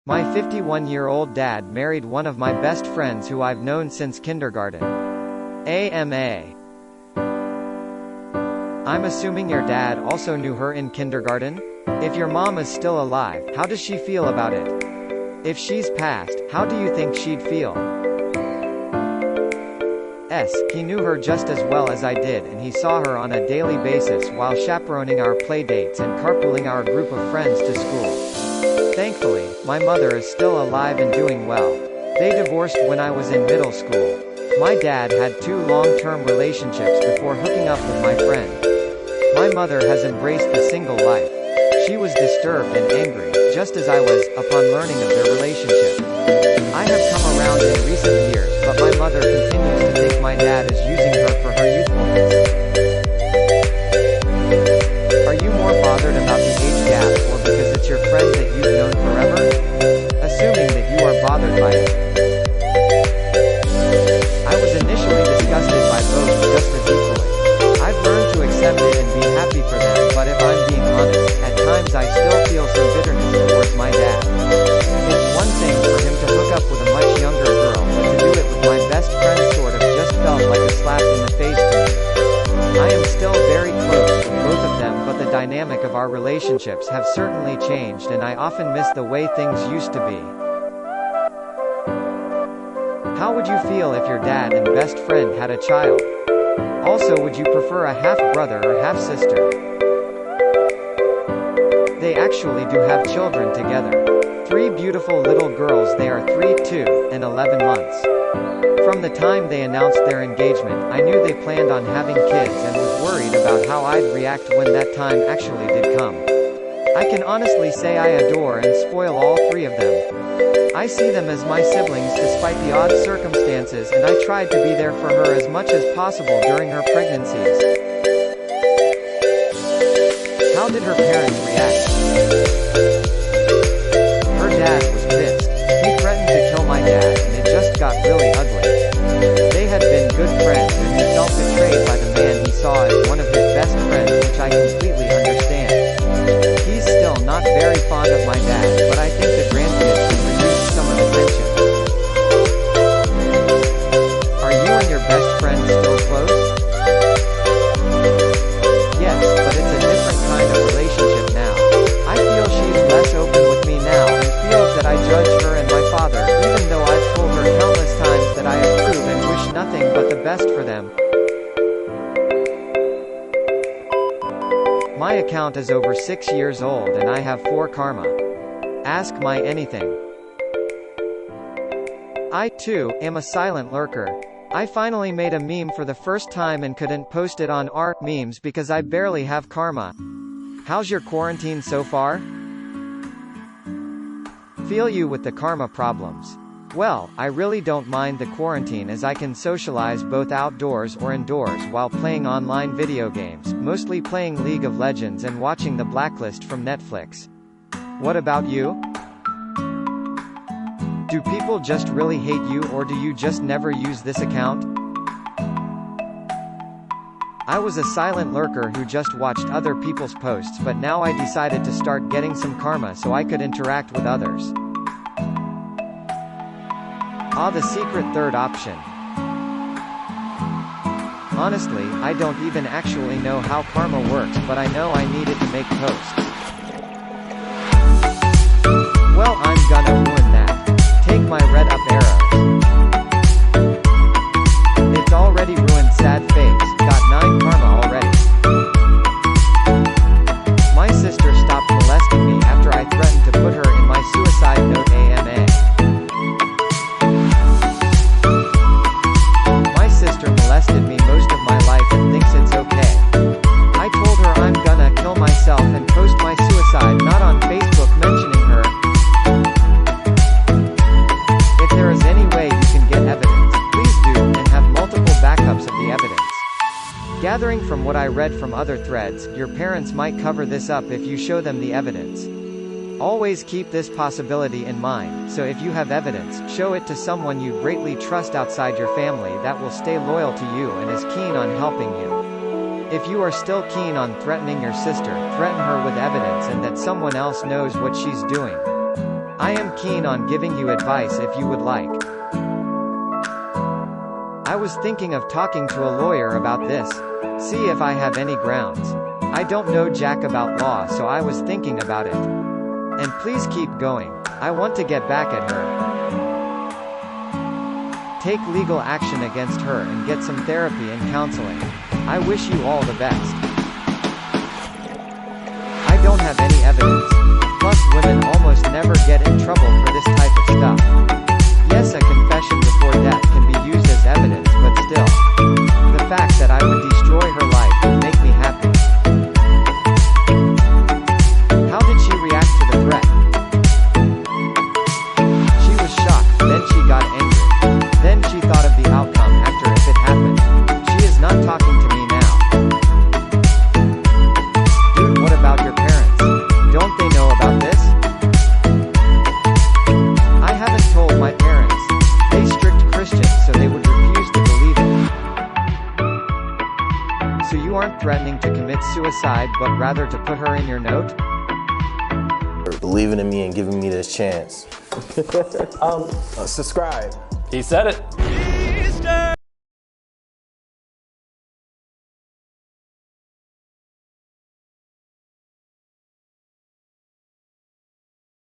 My 51-year-old dad married one of my best friends who I've known since kindergarten. AMA. I'm assuming your dad also knew her in kindergarten? If your mom is still alive, how does she feel about it? If she's passed, how do you think she'd feel? He knew her just as well as I did, and he saw her on a daily basis while chaperoning our play dates and carpooling our group of friends to school. Thankfully, my mother is still alive and doing well. They divorced when I was in middle school. My dad had 2 long-term relationships before hooking up with my friend. My mother has embraced the single life. She was disturbed and angry, just as I was, upon learning of their relationship. I have come around in recent years, but my mother continues to think my dad is using her for her youthfulness. Are you more bothered about the age gap, or because it's your friend that you've known forever? Assuming that you are bothered by it. I was initially disgusted by both just as equally. I've learned to accept it and be happy for them, but if I'm being honest, at times I still feel some bitterness towards my dad. It's one thing for him to hook up with a much younger girl, but to do it with my best friend sort of just felt like a slap in the face to me. I am still very close with both of them, but the dynamic of our relationships have certainly changed, and I often miss the way things used to be. How would you feel if your dad and best friend had a child? Also, would you prefer a half-brother or half-sister? They actually do have children together. 3 beautiful little girls. They are 3, 2, and 11 months. From the time they announced their engagement, I knew they planned on having kids and was worried about how I'd react when that time actually did come. I can honestly say I adore and spoil all 3 of them. I see them as my siblings despite the odd circumstances, and I tried to be there for her as much as possible during her pregnancies. How did her parents react? Her dad was pissed. He threatened to kill my dad, and it just got really ugly. They had been good friends, and he felt betrayed by the man he saw as one of his best friends, which I completely understand. He's still not very fond of my dad, but I think the grandkids could reduce some of the tension. Are you and your best friend still close? Yes, but it's a different kind of relationship now. I feel she's less open with me now and feels that I judge her and my father, even though I've told her countless times that I approve and wish nothing but the best for them. My account is over 6 years old and I have 4 karma. Ask my anything. I, too, am a silent lurker. I finally made a meme for the first time and couldn't post it on memes because I barely have karma. How's your quarantine so far? Feel you with the karma problems. Well, I really don't mind the quarantine as I can socialize both outdoors or indoors while playing online video games, mostly playing League of Legends and watching The Blacklist from Netflix. What about you? Do people just really hate you, or do you just never use this account? I was a silent lurker who just watched other people's posts, but now I decided to start getting some karma so I could interact with others. The secret third option. Honestly, I don't even actually know how karma works, but I know I need it to make posts. Well, I'm gonna ruin that. Take my red up arrow. It's already ruined. Sad face. Got 9 karma already. My sister stopped molesting me after I threatened to put her in my suicide note. AMA. My sister molested me most of my life and thinks it's okay. I told her I'm gonna kill myself and post my suicide note on Facebook mentioning her. If there is any way you can get evidence, please do, and have multiple backups of the evidence. Gathering from what I read from other threads, your parents might cover this up if you show them the evidence. Always keep this possibility in mind, so if you have evidence, show it to someone you greatly trust outside your family that will stay loyal to you and is keen on helping you. If you are still keen on threatening your sister, threaten her with evidence and that someone else knows what she's doing. I am keen on giving you advice if you would like. I was thinking of talking to a lawyer about this. See if I have any grounds. I don't know jack about law, so I was thinking about it. And please keep going. I want to get back at her. Take legal action against her and get some therapy and counseling. I wish you all the best. I don't have any evidence. Plus women almost never get in trouble for this type of stuff. Yes, a confession before death can be used as evidence, but still. The fact that I would destroy her life would make me happy. How did she react to the threat? She was shocked, then she got angry. Then she thought of the outcome after if it happened. She is not talking to me now. Dude, what about your parents? Don't they know about this? I haven't told my parents. They strict Christians, so they would refuse to believe it. So you aren't threatening to commit suicide, but rather to put her in your note? Believing in me and giving me this chance. Subscribe. He said it.